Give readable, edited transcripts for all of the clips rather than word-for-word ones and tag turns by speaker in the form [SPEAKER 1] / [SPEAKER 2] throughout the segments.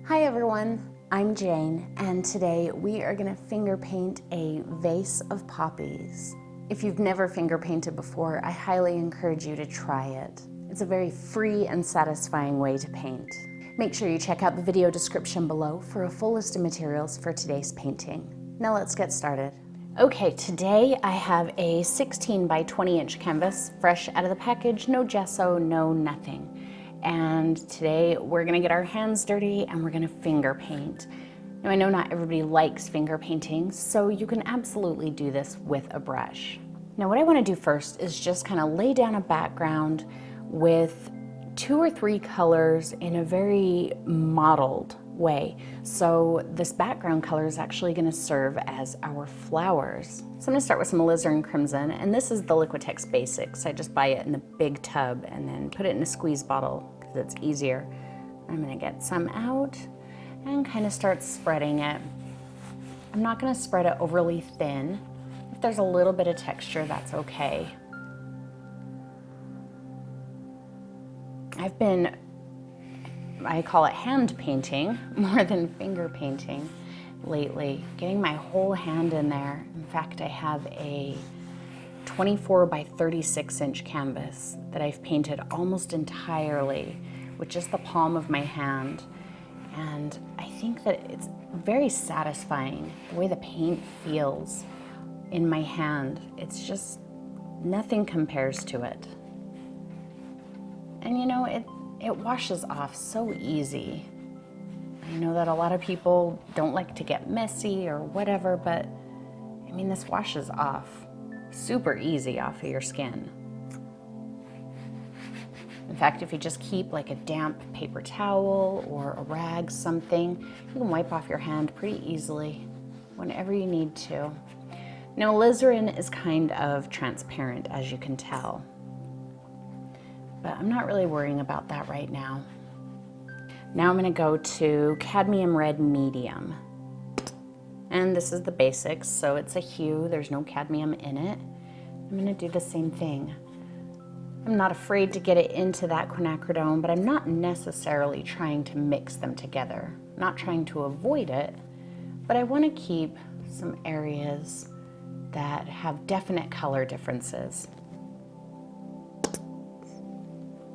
[SPEAKER 1] Hi everyone, I'm Jane, and today we are going to finger paint a vase of poppies. If you've never finger painted before, I highly encourage you to try it. It's a very free and satisfying way to paint. Make sure you check out the video description below for a full list of materials for today's painting. Now let's get started. Okay, today I have a 16 by 20 inch canvas, fresh out of the package, no gesso, no nothing. And today we're gonna get our hands dirty and we're gonna finger paint. Now I know not everybody likes finger painting, so you can absolutely do this with a brush. Now what I wanna do first is just kind of lay down a background with 2 or 3 colors in a very mottled way. So this background color is actually gonna serve as our flowers. So I'm gonna start with some Alizarin crimson, and this is the Liquitex Basics. I just buy it in the big tub and then put it in a squeeze bottle because it's easier. I'm gonna get some out and kind of start spreading it. I'm not gonna spread it overly thin. If there's a little bit of texture, that's okay. I call it hand painting more than finger painting lately, getting my whole hand in there. In fact, I have a 24 by 36 inch canvas that I've painted almost entirely with just the palm of my hand. And I think that it's very satisfying the way the paint feels in my hand. It's just, nothing compares to it. And you know, it washes off so easy. I know that a lot of people don't like to get messy or whatever, but I mean, this washes off super easy off of your skin. In fact, if you just keep like a damp paper towel or a rag, something, you can wipe off your hand pretty easily whenever you need to. Now, alizarin is kind of transparent, as you can tell, but I'm not really worrying about that right now. Now I'm gonna go to Cadmium Red Medium. And this is the basics, so it's a hue, there's no cadmium in it. I'm gonna do the same thing. I'm not afraid to get it into that quinacridone, but I'm not necessarily trying to mix them together. I'm not trying to avoid it, but I wanna keep some areas that have definite color differences.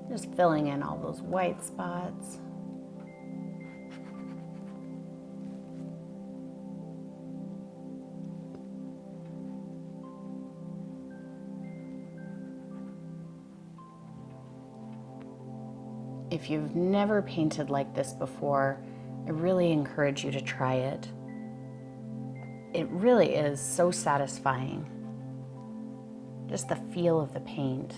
[SPEAKER 1] Just filling in all those white spots. If you've never painted like this before, I really encourage you to try it. It really is so satisfying. Just the feel of the paint.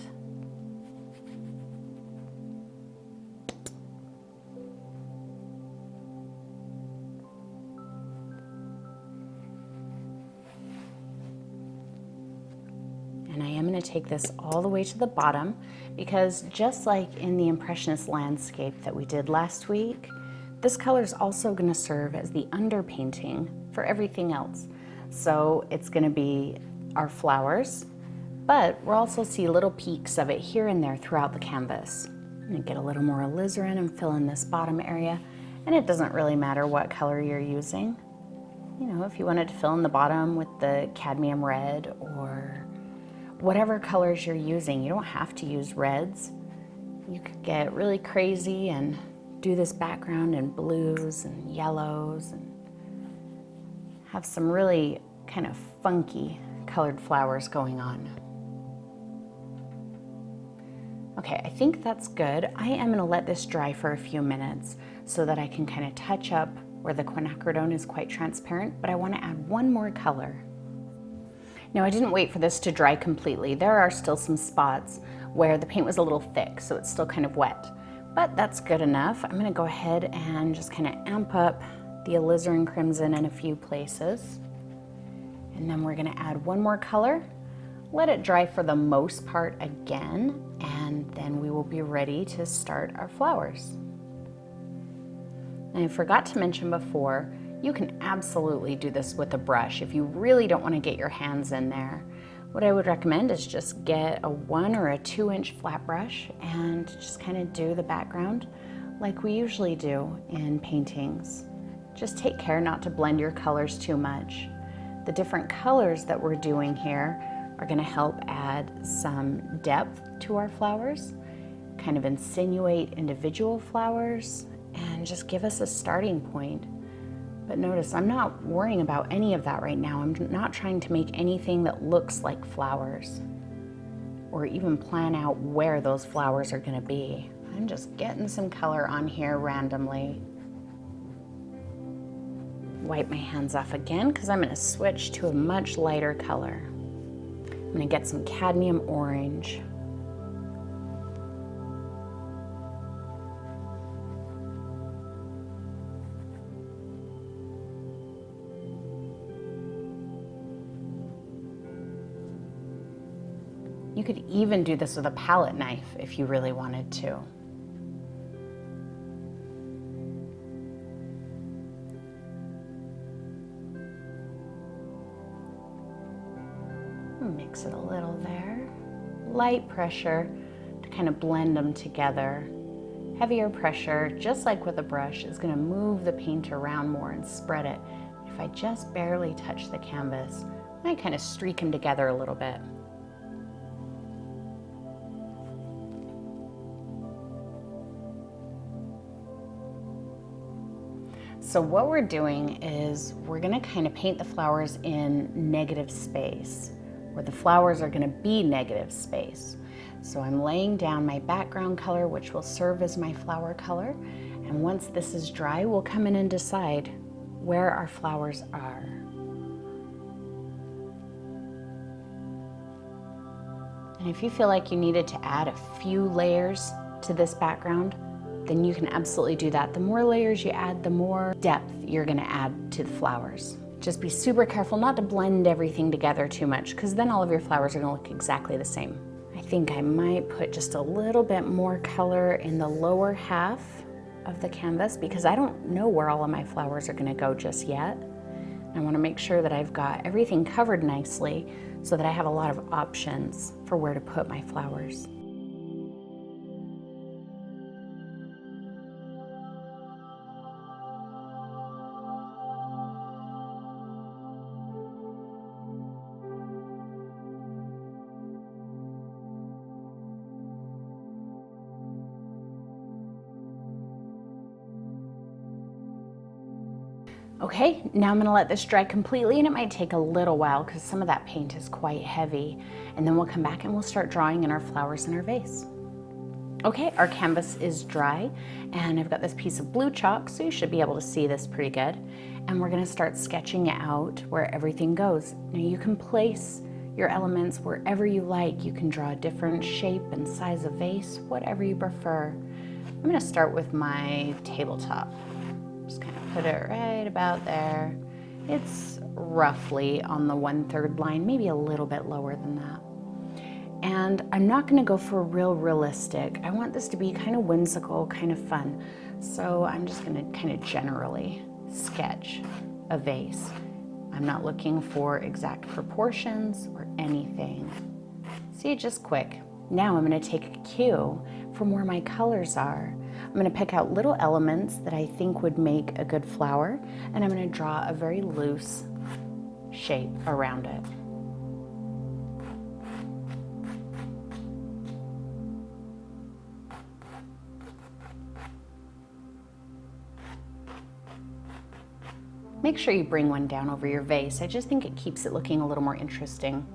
[SPEAKER 1] And I am going to take this all the way to the bottom because just like in the impressionist landscape that we did last week, this color is also going to serve as the underpainting for everything else. So it's going to be our flowers, but we'll also see little peaks of it here and there throughout the canvas. I'm going to get a little more alizarin and fill in this bottom area, and it doesn't really matter what color you're using. You know, if you wanted to fill in the bottom with the cadmium red or whatever colors you're using, you don't have to use reds. You could get really crazy and do this background in blues and yellows and have some really kind of funky colored flowers going on. Okay, I think that's good. I am gonna let this dry for a few minutes so that I can kind of touch up where the quinacridone is quite transparent, but I wanna add one more color. Now I didn't wait for this to dry completely. There are still some spots where the paint was a little thick, so it's still kind of wet, but that's good enough. I'm gonna go ahead and just kind of amp up the alizarin crimson in a few places. And then we're gonna add one more color, let it dry for the most part again, and then we will be ready to start our flowers. And I forgot to mention before, you can absolutely do this with a brush if you really don't want to get your hands in there. What I would recommend is just get a 1 or a 2 inch flat brush and just kind of do the background like we usually do in paintings. Just take care not to blend your colors too much. The different colors that we're doing here are going to help add some depth to our flowers, kind of insinuate individual flowers, and just give us a starting point. But notice, I'm not worrying about any of that right now. I'm not trying to make anything that looks like flowers or even plan out where those flowers are going to be. I'm just getting some color on here randomly. Wipe my hands off again because I'm going to switch to a much lighter color. I'm going to get some cadmium orange. You could even do this with a palette knife if you really wanted to. Mix it a little there. Light pressure to kind of blend them together. Heavier pressure, just like with a brush, is going to move the paint around more and spread it. If I just barely touch the canvas, I might kind of streak them together a little bit. So what we're doing is we're going to kind of paint the flowers in negative space, where the flowers are going to be negative space. So I'm laying down my background color, which will serve as my flower color. And once this is dry, we'll come in and decide where our flowers are. And if you feel like you needed to add a few layers to this background, then you can absolutely do that. The more layers you add, the more depth you're going to add to the flowers. Just be super careful not to blend everything together too much, because then all of your flowers are going to look exactly the same. I think I might put just a little bit more color in the lower half of the canvas, because I don't know where all of my flowers are going to go just yet. I want to make sure that I've got everything covered nicely so that I have a lot of options for where to put my flowers. Okay, now I'm gonna let this dry completely, and it might take a little while because some of that paint is quite heavy. And then we'll come back and we'll start drawing in our flowers in our vase. Okay, our canvas is dry, and I've got this piece of blue chalk, so you should be able to see this pretty good. And we're gonna start sketching out where everything goes. Now you can place your elements wherever you like. You can draw a different shape and size of vase, whatever you prefer. I'm gonna start with my tabletop. Just kind of put it right about there. It's roughly on the 1/3 line, maybe a little bit lower than that. And I'm not gonna go for real realistic. I want this to be kind of whimsical, kind of fun. So I'm just gonna kind of generally sketch a vase. I'm not looking for exact proportions or anything. See, just quick. Now I'm gonna take a cue from where my colors are. I'm gonna pick out little elements that I think would make a good flower, and I'm gonna draw a very loose shape around it. Make sure you bring one down over your vase. I just think it keeps it looking a little more interesting.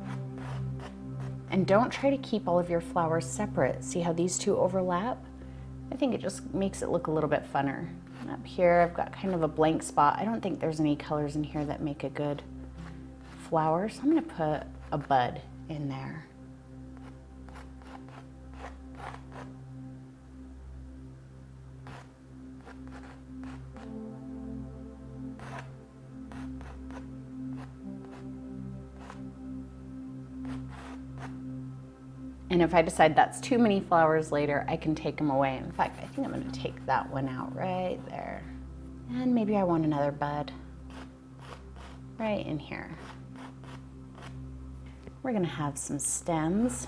[SPEAKER 1] And don't try to keep all of your flowers separate. See how these two overlap? I think it just makes it look a little bit funner. And up here, I've got kind of a blank spot. I don't think there's any colors in here that make a good flower, so I'm gonna put a bud in there. And if I decide that's too many flowers later, I can take them away. In fact, I think I'm gonna take that one out right there. And maybe I want another bud right in here. We're gonna have some stems.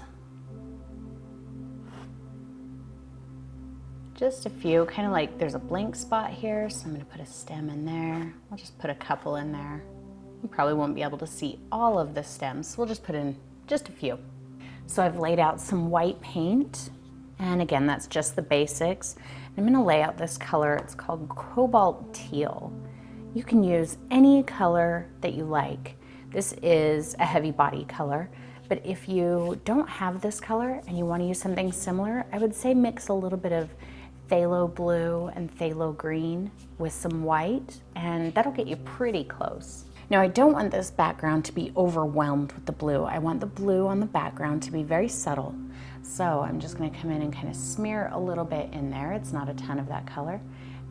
[SPEAKER 1] Just a few, kind of like there's a blank spot here, so I'm going to put a stem in there. I'll just put a couple in there. You probably won't be able to see all of the stems, so we'll just put in just a few. So I've laid out some white paint, and again, that's just the basics. I'm going to lay out this color. It's called Cobalt Teal. You can use any color that you like. This is a heavy body color, but if you don't have this color and you want to use something similar, I would say mix a little bit of phthalo blue and phthalo green with some white, and that'll get you pretty close. Now, I don't want this background to be overwhelmed with the blue. I want the blue on the background to be very subtle. So I'm just going to come in and kind of smear a little bit in there. It's not a ton of that color,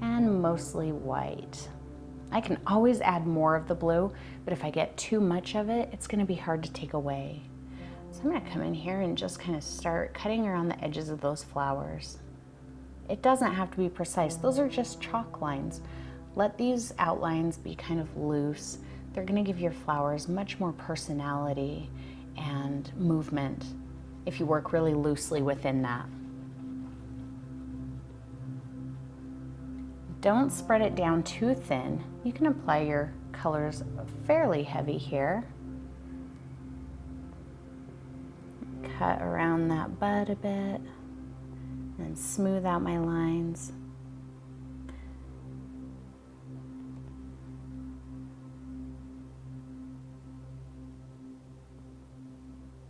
[SPEAKER 1] and mostly white. I can always add more of the blue, but if I get too much of it, it's going to be hard to take away. So I'm going to come in here and just kind of start cutting around the edges of those flowers. It doesn't have to be precise. Those are just chalk lines. Let these outlines be kind of loose. They're going to give your flowers much more personality and movement if you work really loosely within that. Don't spread it down too thin. You can apply your colors fairly heavy here. Cut around that bud a bit. And smooth out my lines.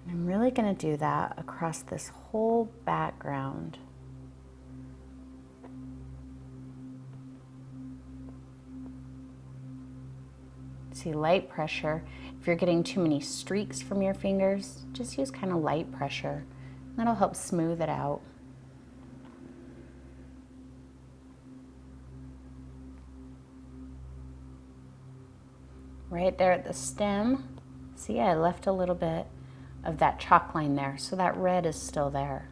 [SPEAKER 1] And I'm really going to do that across this whole background. See, light pressure. If you're getting too many streaks from your fingers, just use kind of light pressure. That'll help smooth it out. Right there at the stem, see, I left a little bit of that chalk line there, so that red is still there.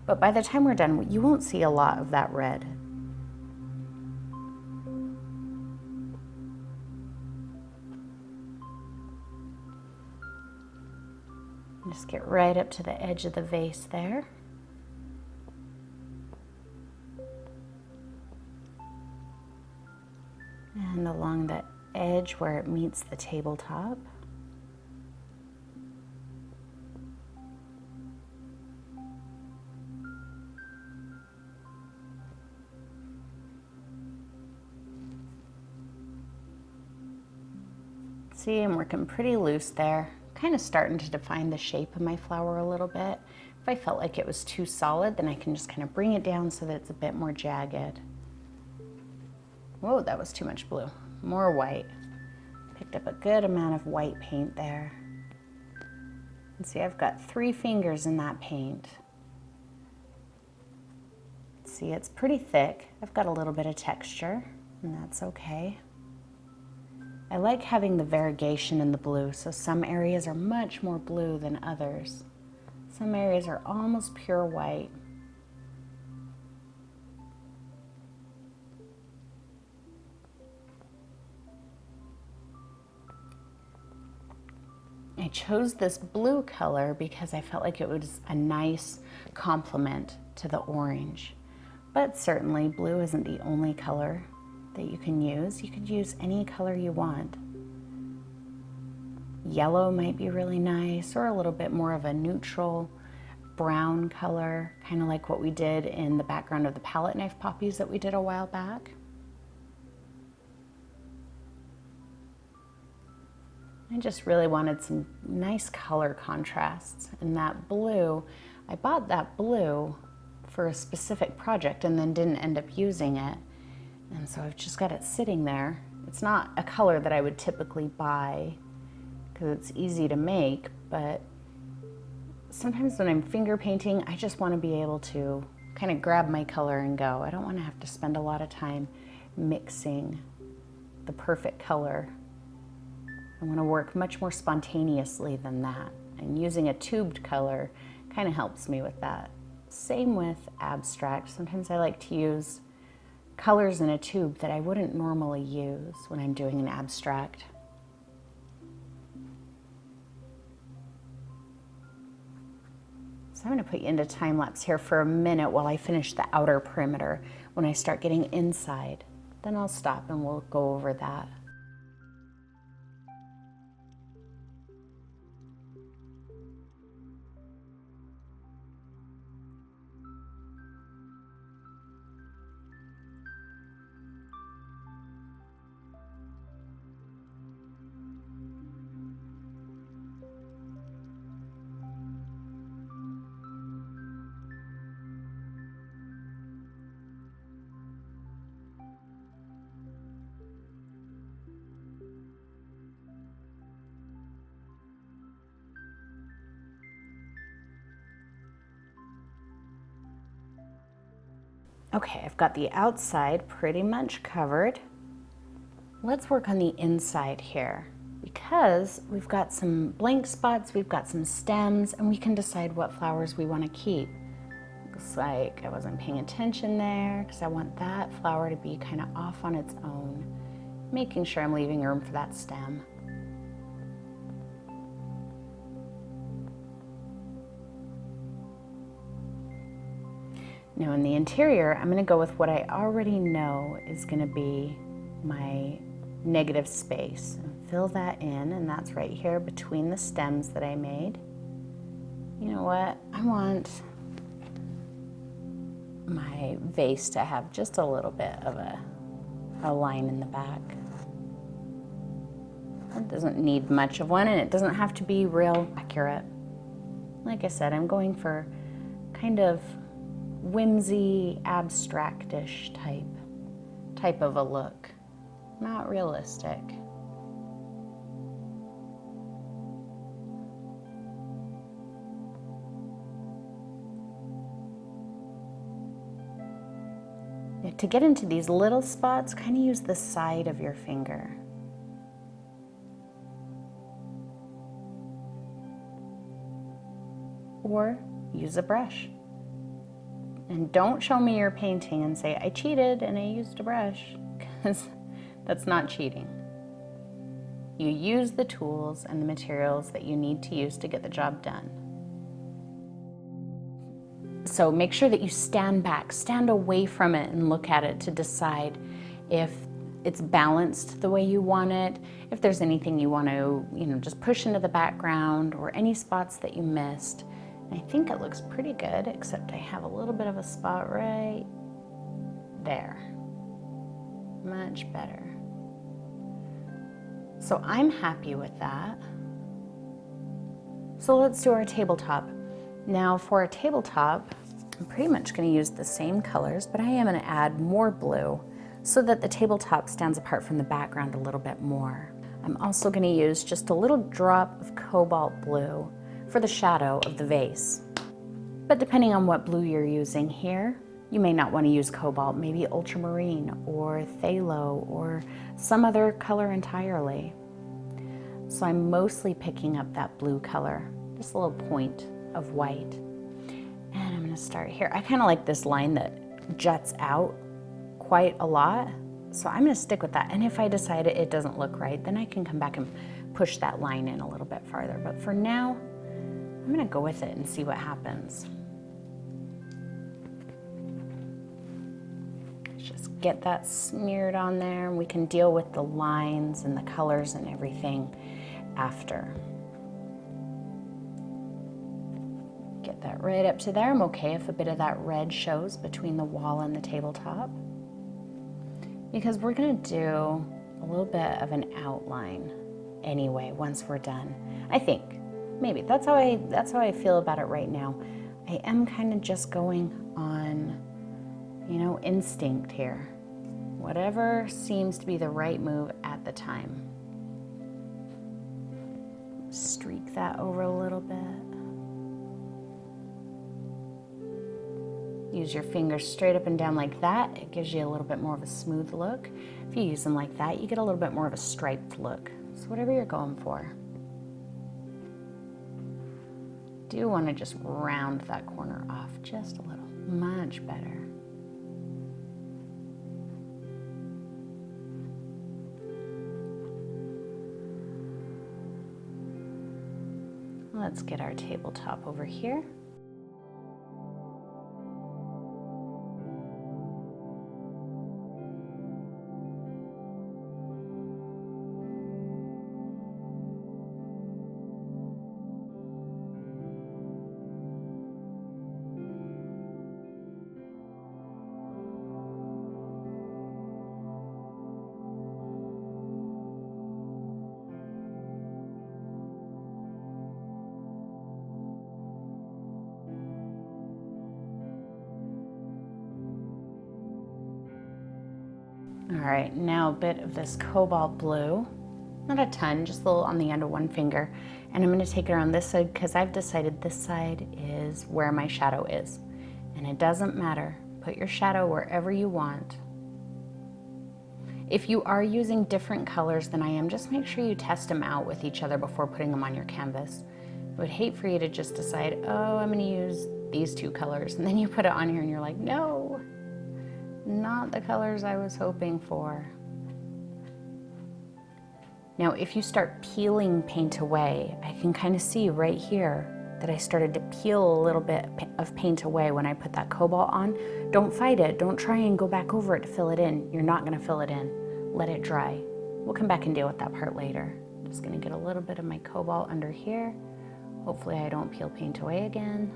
[SPEAKER 1] But by the time we're done, you won't see a lot of that red. Just get right up to the edge of the vase there. And along the edge where it meets the tabletop. See, I'm working pretty loose there. Kind of starting to define the shape of my flower a little bit. If I felt like it was too solid, then I can just kind of bring it down so that it's a bit more jagged. Whoa, that was too much blue. More white. Picked up a good amount of white paint there. And see, I've got 3 fingers in that paint. See, it's pretty thick. I've got a little bit of texture, and that's okay. I like having the variegation in the blue, so some areas are much more blue than others. Some areas are almost pure white. I chose this blue color because I felt like it was a nice complement to the orange. But certainly blue isn't the only color that you can use. You could use any color you want. Yellow might be really nice, or a little bit more of a neutral brown color, kind of like what we did in the background of the palette knife poppies that we did a while back. I just really wanted some nice color contrasts. And that blue, I bought that blue for a specific project and then didn't end up using it. And so I've just got it sitting there. It's not a color that I would typically buy because it's easy to make, but sometimes when I'm finger painting, I just want to be able to kind of grab my color and go. I don't want to have to spend a lot of time mixing the perfect color. I want to work much more spontaneously than that. And using a tubed color kind of helps me with that. Same with abstract. Sometimes I like to use colors in a tube that I wouldn't normally use when I'm doing an abstract. So I'm going to put you into time lapse here for a minute while I finish the outer perimeter. When I start getting inside, then I'll stop and we'll go over that. Okay, I've got the outside pretty much covered. Let's work on the inside here because we've got some blank spots, we've got some stems, and we can decide what flowers we want to keep. Looks like I wasn't paying attention there because I want that flower to be kind of off on its own, making sure I'm leaving room for that stem. Now in the interior, I'm going to go with what I already know is going to be my negative space. And fill that in, and that's right here between the stems that I made. You know what? I want my vase to have just a little bit of a line in the back. It doesn't need much of one, and it doesn't have to be real accurate. Like I said, I'm going for kind of whimsy, abstract-ish type of a look. Not realistic. To get into these little spots, kind of use the side of your finger. Or use a brush. And don't show me your painting and say, I cheated and I used a brush, because that's not cheating. You use the tools and the materials that you need to use to get the job done. So make sure that you stand back, stand away from it and look at it to decide if it's balanced the way you want it, if there's anything you want to, just push into the background or any spots that you missed. I think it looks pretty good, except I have a little bit of a spot right there. Much better. So I'm happy with that. So let's do our tabletop. Now for our tabletop, I'm pretty much going to use the same colors, but I am going to add more blue so that the tabletop stands apart from the background a little bit more. I'm also going to use just a little drop of cobalt blue for the shadow of the vase. But depending on what blue you're using here, you may not want to use cobalt, maybe ultramarine or phthalo or some other color entirely. So I'm mostly picking up that blue color, just a little point of white. And I'm going to start here. I kind of like this line that juts out quite a lot, so I'm going to stick with that. And if I decide it doesn't look right, then I can come back and push that line in a little bit farther. But for now, I'm going to go with it and see what happens. Let's just get that smeared on there, and we can deal with the lines and the colors and everything after. Get that right up to there. I'm okay if a bit of that red shows between the wall and the tabletop, because we're going to do a little bit of an outline anyway once we're done. I think. Maybe that's how I feel about it right now. I am kind of just going on, instinct here. Whatever seems to be the right move at the time. Streak that over a little bit. Use your fingers straight up and down like that. It gives you a little bit more of a smooth look. If you use them like that, you get a little bit more of a striped look. So whatever you're going for. Do want to just round that corner off just a little. Much better. Let's get our tabletop over here. All right, now a bit of this cobalt blue. Not a ton, just a little on the end of one finger. And I'm gonna take it around this side because I've decided this side is where my shadow is. And it doesn't matter. Put your shadow wherever you want. If you are using different colors than I am, just make sure you test them out with each other before putting them on your canvas. I would hate for you to just decide, oh, I'm gonna use these two colors, and then you put it on here and you're like, no, not the colors I was hoping for. Now, if you start peeling paint away, I can kind of see right here that I started to peel a little bit of paint away when I put that cobalt on. Don't fight it. Don't try and go back over it to fill it in. You're not gonna fill it in. Let it dry. We'll come back and deal with that part later. Just gonna get a little bit of my cobalt under here. Hopefully I don't peel paint away again.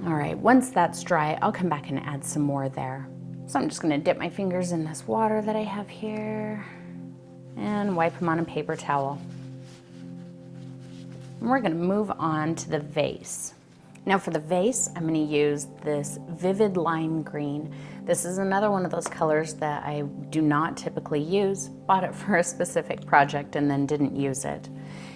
[SPEAKER 1] All right, once that's dry, I'll come back and add some more there. So I'm just gonna dip my fingers in this water that I have here and wipe them on a paper towel. And we're gonna move on to the vase. Now for the vase, I'm gonna use this vivid lime green. This is another one of those colors that I do not typically use. Bought it for a specific project and then didn't use it.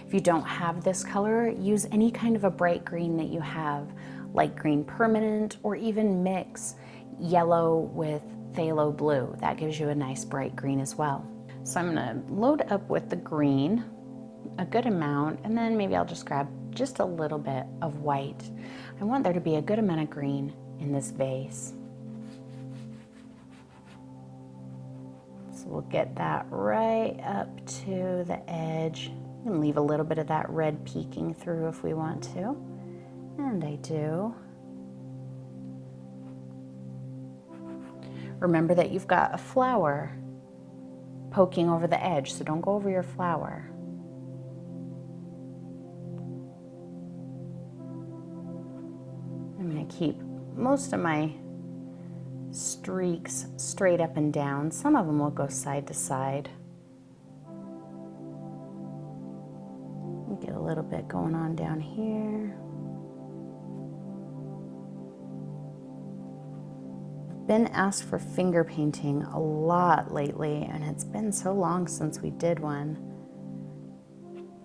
[SPEAKER 1] If you don't have this color, use any kind of a bright green that you have, light green permanent, or even mix yellow with phthalo blue. That gives you a nice bright green as well. So I'm gonna load up with the green, a good amount, and then maybe I'll just grab just a little bit of white. I want there to be a good amount of green in this vase. So we'll get that right up to the edge and leave a little bit of that red peeking through if we want to. And I do. Remember that you've got a flower poking over the edge, so don't go over your flower. I'm going to keep most of my streaks straight up and down. Some of them will go side to side. Get a little bit going on down here. Been asked for finger painting a lot lately, and it's been so long since we did one.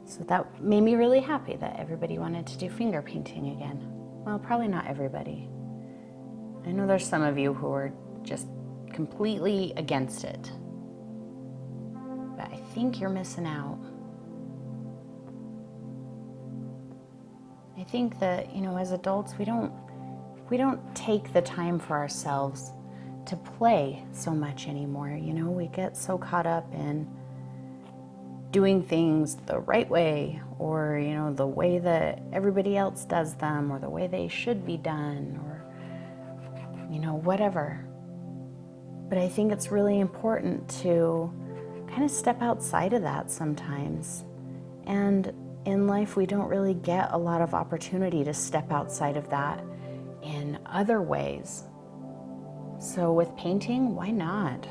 [SPEAKER 1] So that made me really happy that everybody wanted to do finger painting again. Well, probably not everybody. I know there's some of you who are just completely against it. But I think you're missing out. I think that, you know, as adults, we don't take the time for ourselves to play so much anymore. You know, we get so caught up in doing things the right way, or, you know, the way that everybody else does them, or the way they should be done, or, you know, whatever. But I think it's really important to kind of step outside of that sometimes. And in life, we don't really get a lot of opportunity to step outside of that in other ways. So with painting, why not?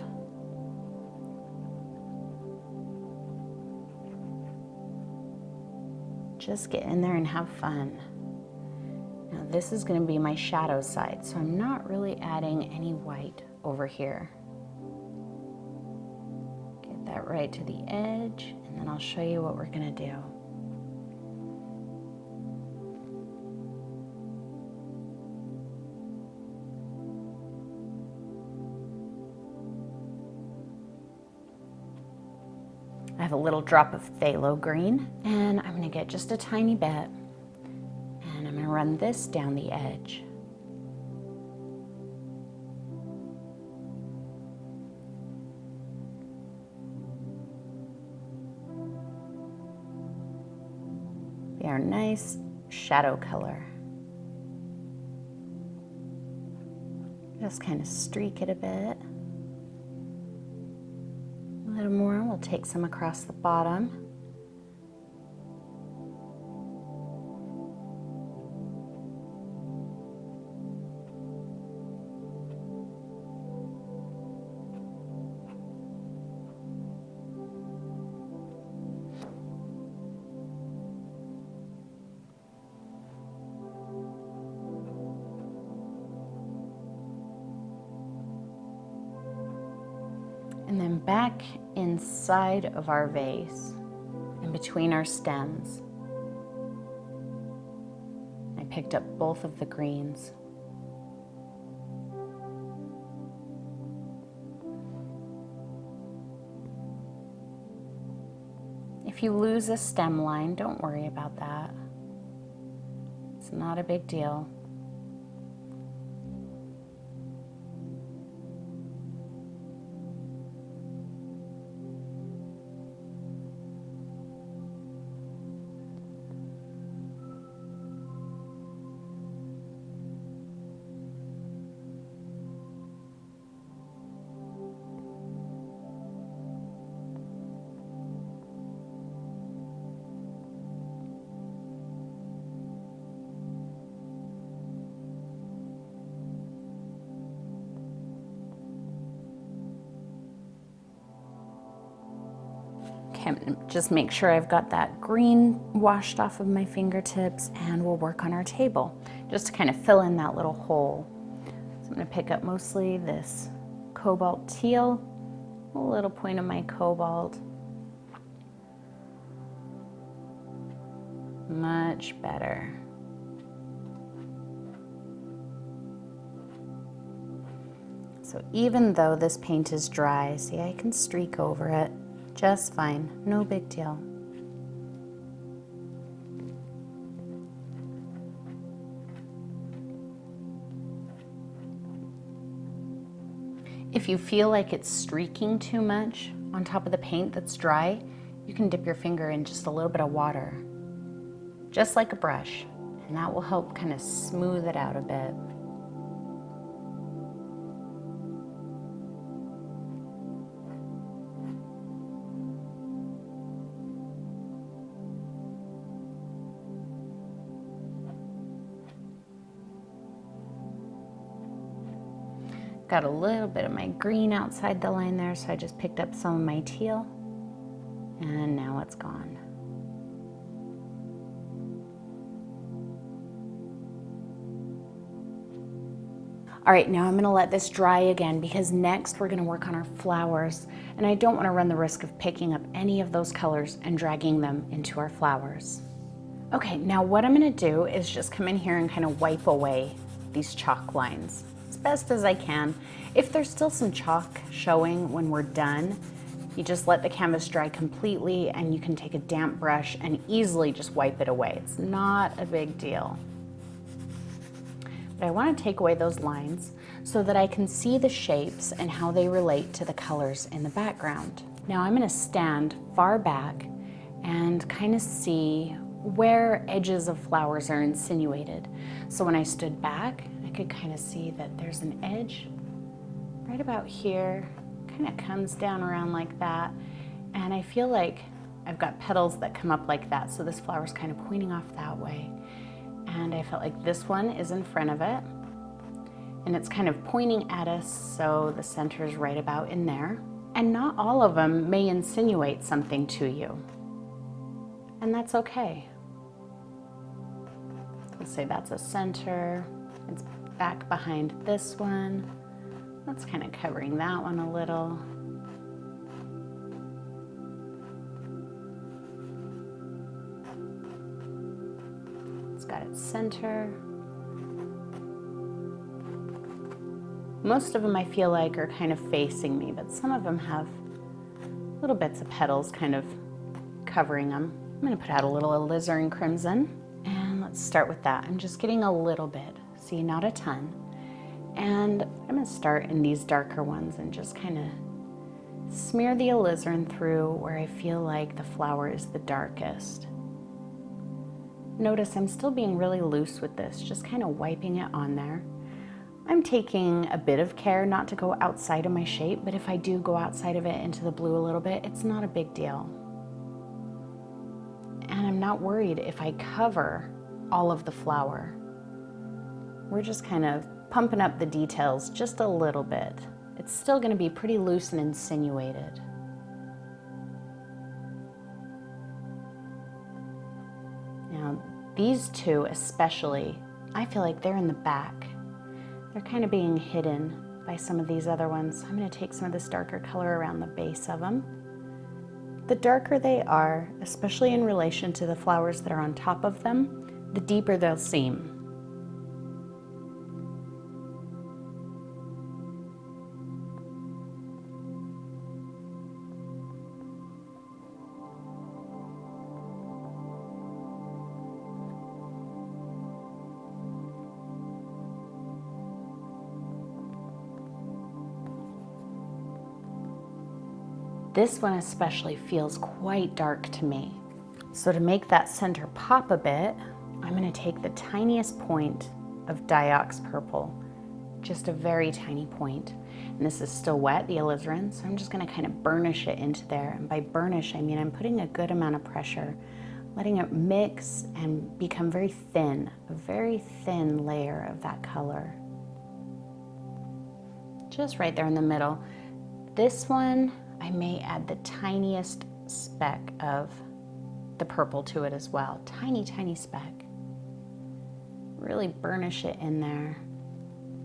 [SPEAKER 1] Just get in there and have fun. Now this is going to be my shadow side, so I'm not really adding any white over here. Get that right to the edge, and then I'll show you what we're going to do. I have a little drop of phthalo green, and I'm gonna get just a tiny bit, and I'm gonna run this down the edge. Be our nice shadow color. Just kind of streak it a bit. A little more, we'll take some across the bottom. And then back inside of our vase, in between our stems, I picked up both of the greens. If you lose a stem line, don't worry about that. It's not a big deal. Just make sure I've got that green washed off of my fingertips, and we'll work on our table just to kind of fill in that little hole. So I'm going to pick up mostly this Cobalt Teal, a little point of my Cobalt. Much better. So even though this paint is dry, see, I can streak over it just fine, no big deal. If you feel like it's streaking too much on top of the paint that's dry, you can dip your finger in just a little bit of water, just like a brush, and that will help kind of smooth it out a bit. Got a little bit of my green outside the line there, so I just picked up some of my teal, and now it's gone. All right, now I'm gonna let this dry again, because next we're gonna work on our flowers, and I don't wanna run the risk of picking up any of those colors and dragging them into our flowers. Okay, now what I'm gonna do is just come in here and kind of wipe away these chalk lines as best as I can. If there's still some chalk showing when we're done, you just let the canvas dry completely, and you can take a damp brush and easily just wipe it away. It's not a big deal. But I want to take away those lines so that I can see the shapes and how they relate to the colors in the background. Now I'm going to stand far back and kind of see where edges of flowers are insinuated. So when I stood back, I could kind of see that there's an edge right about here, kind of comes down around like that, and I feel like I've got petals that come up like that, so this flower's kind of pointing off that way. And I felt like this one is in front of it, and it's kind of pointing at us, so the center is right about in there. And not all of them may insinuate something to you, and that's okay. Let's say that's a center, it's back behind this one. That's kind of covering that one a little. It's got its center. Most of them I feel like are kind of facing me, but some of them have little bits of petals kind of covering them. I'm going to put out a little alizarin crimson, and let's start with that. I'm just getting a little bit, see, not a ton. And I'm going to start in these darker ones and just kind of smear the alizarin through where I feel like the flower is the darkest. Notice I'm still being really loose with this, just kind of wiping it on there. I'm taking a bit of care not to go outside of my shape, but if I do go outside of it into the blue a little bit, it's not a big deal. And I'm not worried if I cover all of the flower. We're just kind of pumping up the details just a little bit. It's still going to be pretty loose and insinuated. Now, these two especially, I feel like they're in the back. They're kind of being hidden by some of these other ones. I'm going to take some of this darker color around the base of them. The darker they are, especially in relation to the flowers that are on top of them, the deeper they'll seem. This one especially feels quite dark to me. So to make that center pop a bit, I'm going to take the tiniest point of Diox purple, just a very tiny point. And this is still wet, the alizarin, so I'm just going to kind of burnish it into there. And by burnish, I mean I'm putting a good amount of pressure, letting it mix and become very thin, a very thin layer of that color. Just right there in the middle. This one, I may add the tiniest speck of the purple to it as well. Tiny, tiny speck. Really burnish it in there.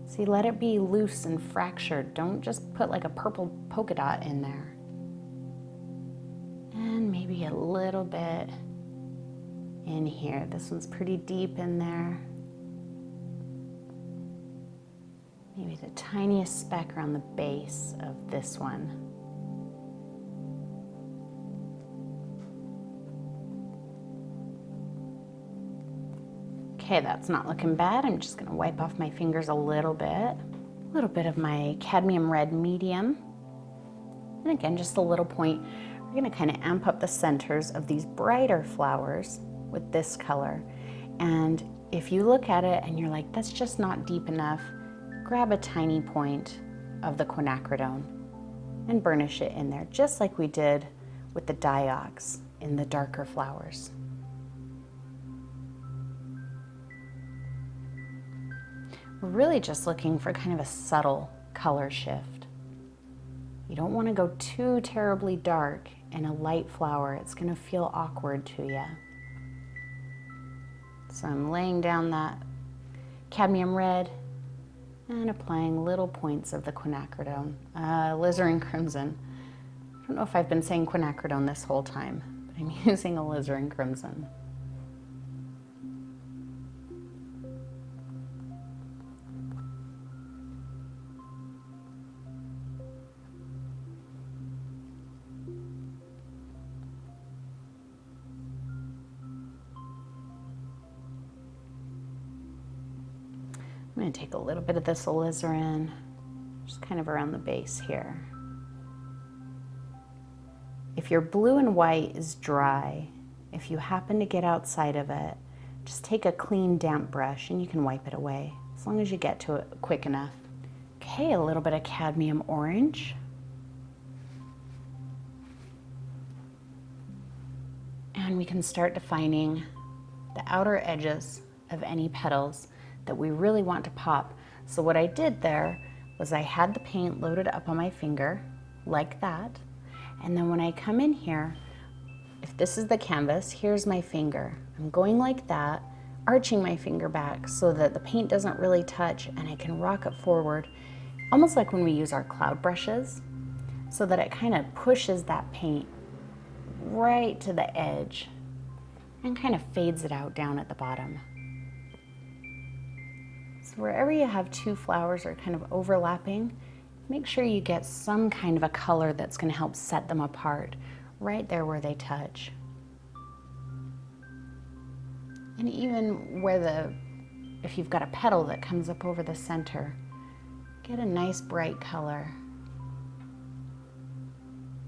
[SPEAKER 1] See, let it be loose and fractured. Don't just put like a purple polka dot in there. And maybe a little bit in here. This one's pretty deep in there. Maybe the tiniest speck around the base of this one. Okay, that's not looking bad. I'm just gonna wipe off my fingers a little bit of my cadmium red medium. And again, just a little point. We're gonna kind of amp up the centers of these brighter flowers with this color. And if you look at it and you're like, that's just not deep enough, grab a tiny point of the quinacridone and burnish it in there, just like we did with the Diox in the darker flowers. We're really just looking for kind of a subtle color shift. You don't want to go too terribly dark in a light flower. It's going to feel awkward to you. So I'm laying down that cadmium red and applying little points of the quinacridone, alizarin crimson. I don't know if I've been saying quinacridone this whole time, but I'm using alizarin crimson. I'm going to take a little bit of this alizarin, just kind of around the base here. If your blue and white is dry, if you happen to get outside of it, just take a clean damp brush and you can wipe it away, as long as you get to it quick enough. Okay, a little bit of cadmium orange. And we can start defining the outer edges of any petals that we really want to pop. So what I did there was I had the paint loaded up on my finger like that. And then when I come in here, if this is the canvas, here's my finger. I'm going like that, arching my finger back so that the paint doesn't really touch and I can rock it forward, almost like when we use our cloud brushes, so that it kind of pushes that paint right to the edge and kind of fades it out down at the bottom. So wherever you have two flowers are kind of overlapping, make sure you get some kind of a color that's going to help set them apart right there where they touch. And even where if you've got a petal that comes up over the center, get a nice bright color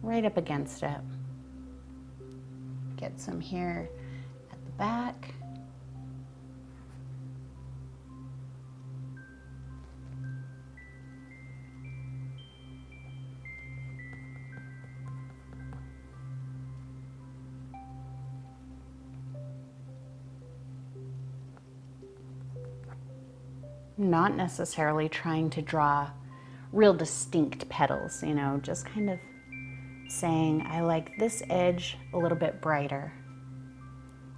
[SPEAKER 1] right up against it. Get some here at the back. not necessarily trying to draw real distinct petals, you know, just kind of saying, I like this edge a little bit brighter.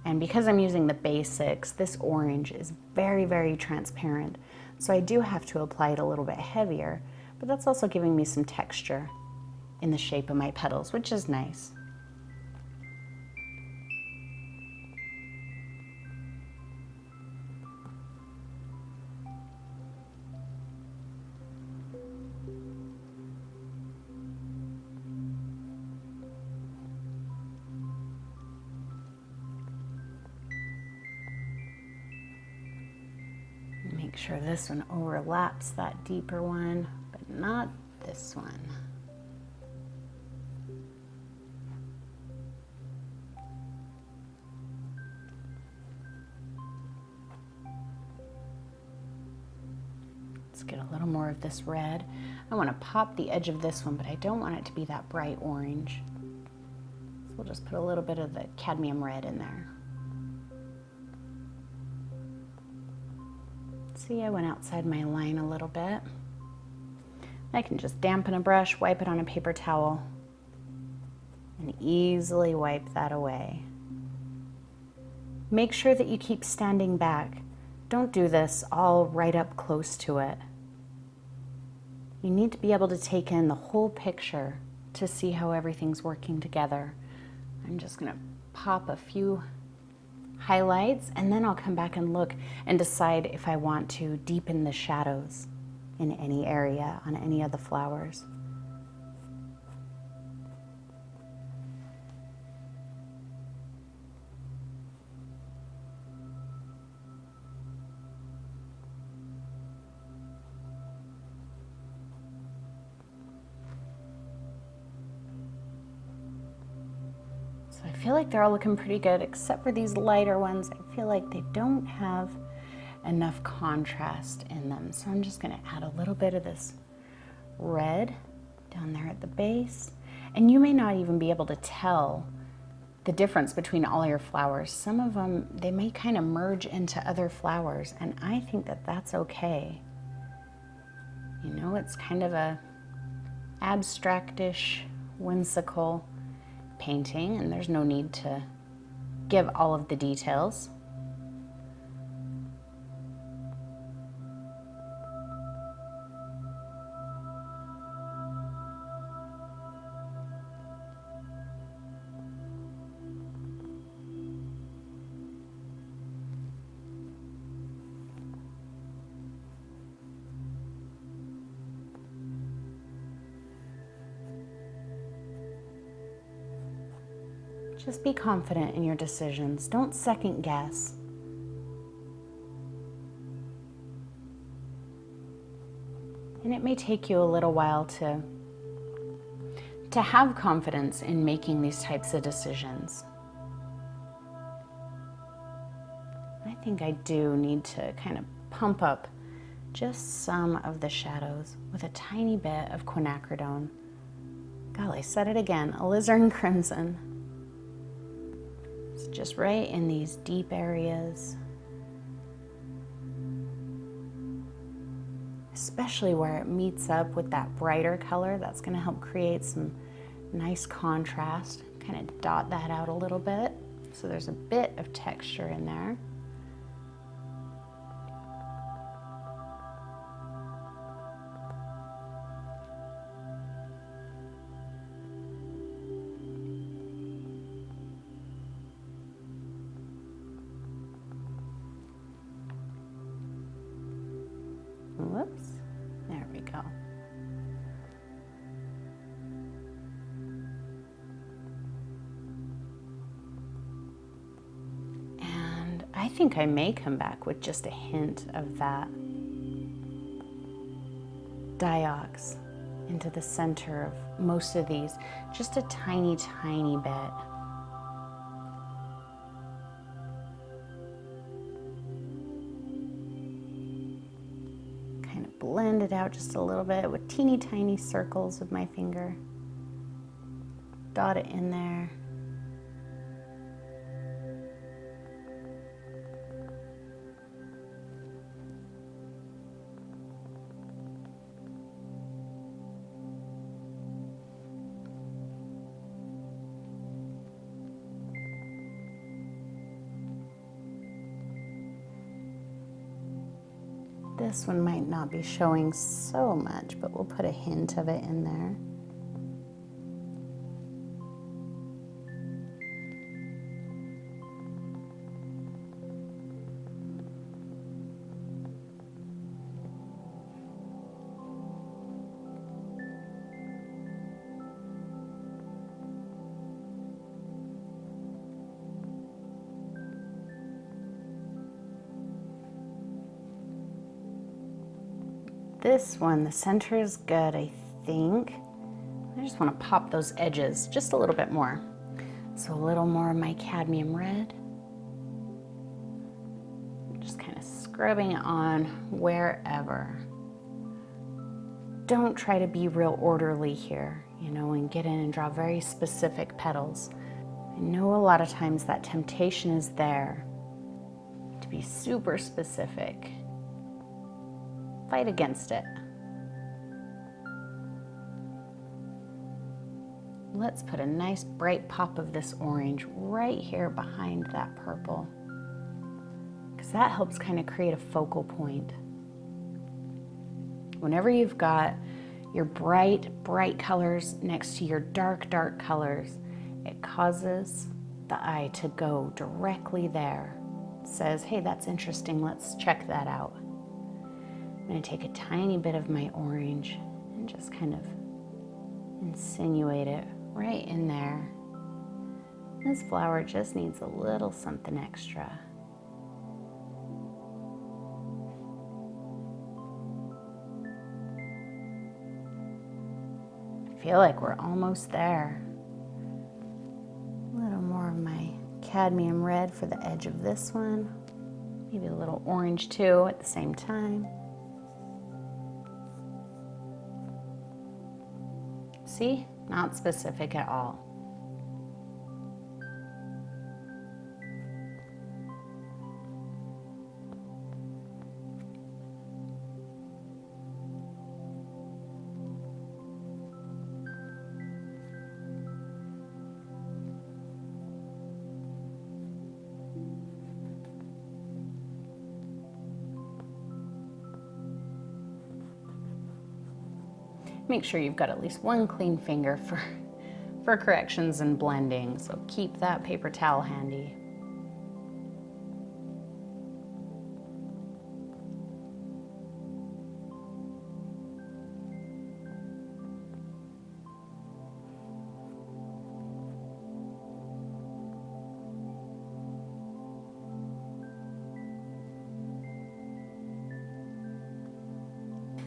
[SPEAKER 1] And because I'm using the basics, this orange is very, very transparent. So I do have to apply it a little bit heavier, but that's also giving me some texture in the shape of my petals, which is nice. Make sure this one overlaps that deeper one, but not this one. Let's get a little more of this red. I want to pop the edge of this one, but I don't want it to be that bright orange. So we'll just put a little bit of the cadmium red in there. See, I went outside my line a little bit. I can just dampen a brush, wipe it on a paper towel, and easily wipe that away. Make sure that you keep standing back. Don't do this all right up close to it. You need to be able to take in the whole picture to see how everything's working together. I'm just gonna pop a few highlights, and then I'll come back and look and decide if I want to deepen the shadows in any area on any of the flowers. I feel like they're all looking pretty good, except for these lighter ones. I feel like they don't have enough contrast in them. So I'm just gonna add a little bit of this red down there at the base. And you may not even be able to tell the difference between all your flowers. Some of them, they may kind of merge into other flowers, and I think that that's okay. You know, it's kind of a abstractish, whimsical painting, and there's no need to give all of the details. Just be confident in your decisions. Don't second guess. And it may take you a little while to have confidence in making these types of decisions. I think I do need to kind of pump up just some of the shadows with a tiny bit of quinacridone. Golly, I said it again, alizarin crimson. It's just right in these deep areas. Especially where it meets up with that brighter color, that's gonna help create some nice contrast. Kind of dot that out a little bit, so there's a bit of texture in there. Whoops, there we go. And I think I may come back with just a hint of that Diox into the center of most of these, just a tiny, tiny bit. Blend it out just a little bit with teeny tiny circles with my finger. Dot it in there. This one might not be showing so much, but we'll put a hint of it in there. This one, the center is good, I think. I just want to pop those edges just a little bit more. So a little more of my cadmium red. Just kind of scrubbing it on wherever. Don't try to be real orderly here, you know, and get in and draw very specific petals. I know a lot of times that temptation is there to be super specific. Fight against it. Let's put a nice bright pop of this orange right here behind that purple, because that helps kind of create a focal point. Whenever you've got your bright colors next to your dark colors, it causes the eye to go directly there. It says, hey, that's interesting, let's check that out. I'm going to take a tiny bit of my orange and just kind of insinuate it right in there. This flower just needs a little something extra. I feel like we're almost there. A little more of my cadmium red for the edge of this one. Maybe a little orange too at the same time. See? Not specific at all. Make sure you've got at least one clean finger for corrections and blending, so keep that paper towel handy.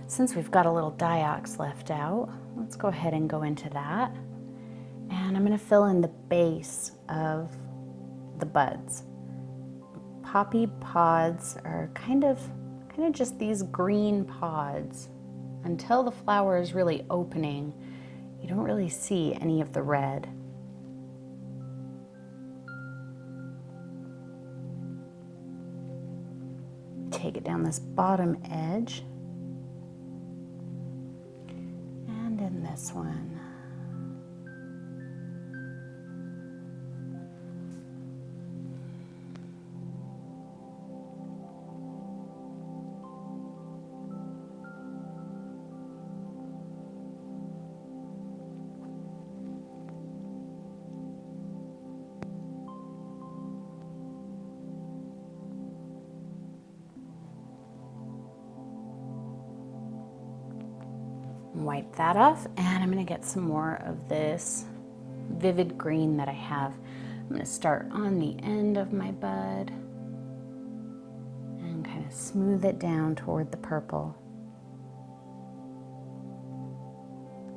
[SPEAKER 1] Since we've got a little diox left out, let's go ahead and go into that. And I'm going to fill in the base of the buds. Poppy pods are kind of just these green pods. Until the flower is really opening, you don't really see any of the red. Take it down this bottom edge. And in this one. Wipe that off, and I'm going to get some more of this vivid green that I have. I'm going to start on the end of my bud and kind of smooth it down toward the purple.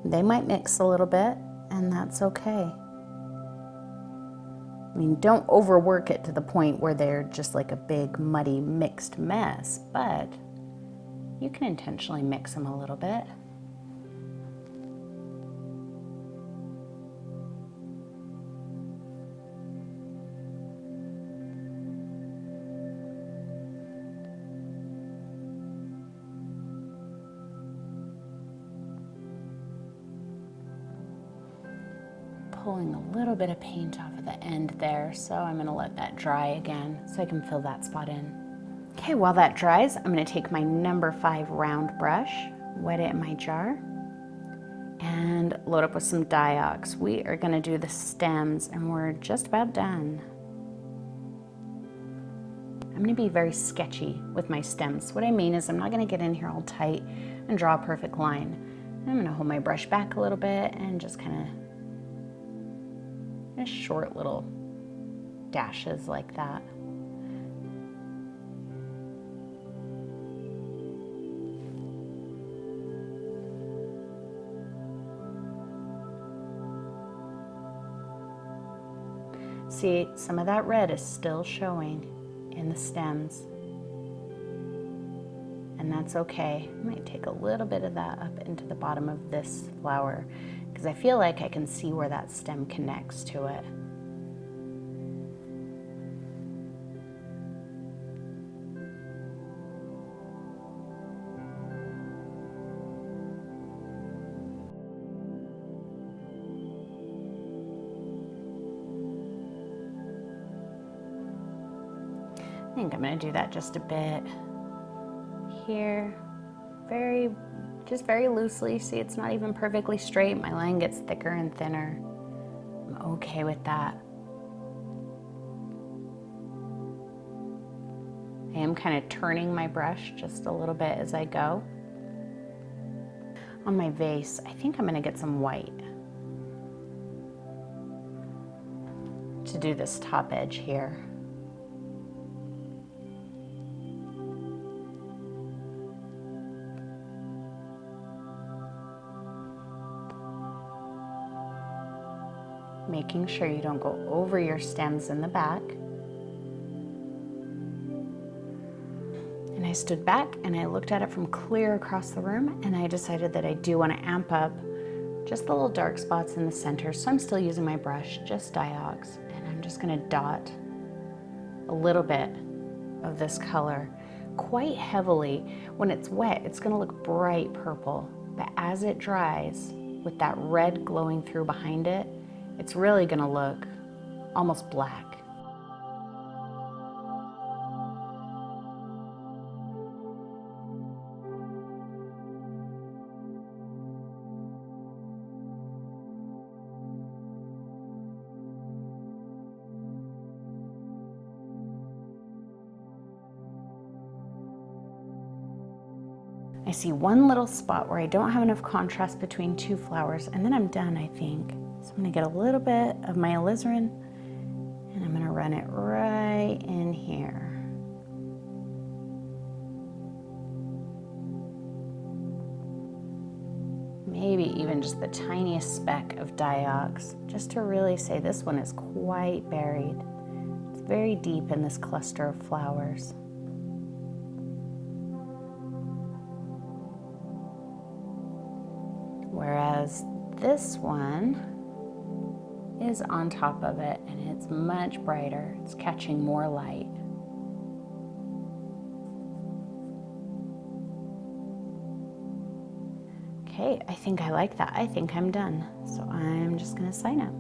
[SPEAKER 1] They might mix a little bit, and that's okay. I mean, don't overwork it to the point where they're just like a big, muddy, mixed mess, but you can intentionally mix them a little bit. Pulling a little bit of paint off of the end there, so I'm going to let that dry again so I can fill that spot in. Okay, while that dries, I'm gonna take my number 5 round brush, wet it in my jar, and load up with some Diox. We are gonna do the stems and we're just about done. I'm gonna be very sketchy with my stems. What I mean is I'm not gonna get in here all tight and draw a perfect line. I'm gonna hold my brush back a little bit and just kind of short little dashes like that. See, some of that red is still showing in the stems, and that's okay. I might take a little bit of that up into the bottom of this flower because I feel like I can see where that stem connects to it. I think I'm going to do that just a bit here, just very loosely. See, it's not even perfectly straight. My line gets thicker and thinner. I'm okay with that. I am kind of turning my brush just a little bit as I go. On my vase, I think I'm going to get some white to do this top edge here. Making sure you don't go over your stems in the back. And I stood back and I looked at it from clear across the room, and I decided that I do want to amp up just the little dark spots in the center. So I'm still using my brush, just Diox, and I'm just going to dot a little bit of this color quite heavily. When it's wet, it's going to look bright purple, but as it dries with that red glowing through behind it, it's really gonna look almost black. I see one little spot where I don't have enough contrast between two flowers, and then I'm done, I think. So I'm gonna get a little bit of my alizarin and I'm gonna run it right in here. Maybe even just the tiniest speck of Diox, just to really say this one is quite buried. It's very deep in this cluster of flowers. Whereas this one is on top of it and it's much brighter. It's catching more light. Okay, I think I like that. I think I'm done. So I'm just gonna sign up.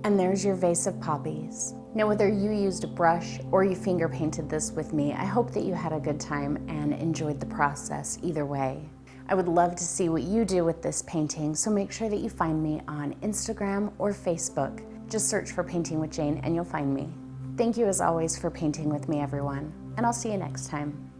[SPEAKER 1] And there's your vase of poppies. Now, whether you used a brush or you finger painted this with me, I hope that you had a good time and enjoyed the process either way. I would love to see what you do with this painting, so make sure that you find me on Instagram or Facebook. Just search for Painting with Jane and you'll find me. Thank you as always for painting with me, everyone, and I'll see you next time.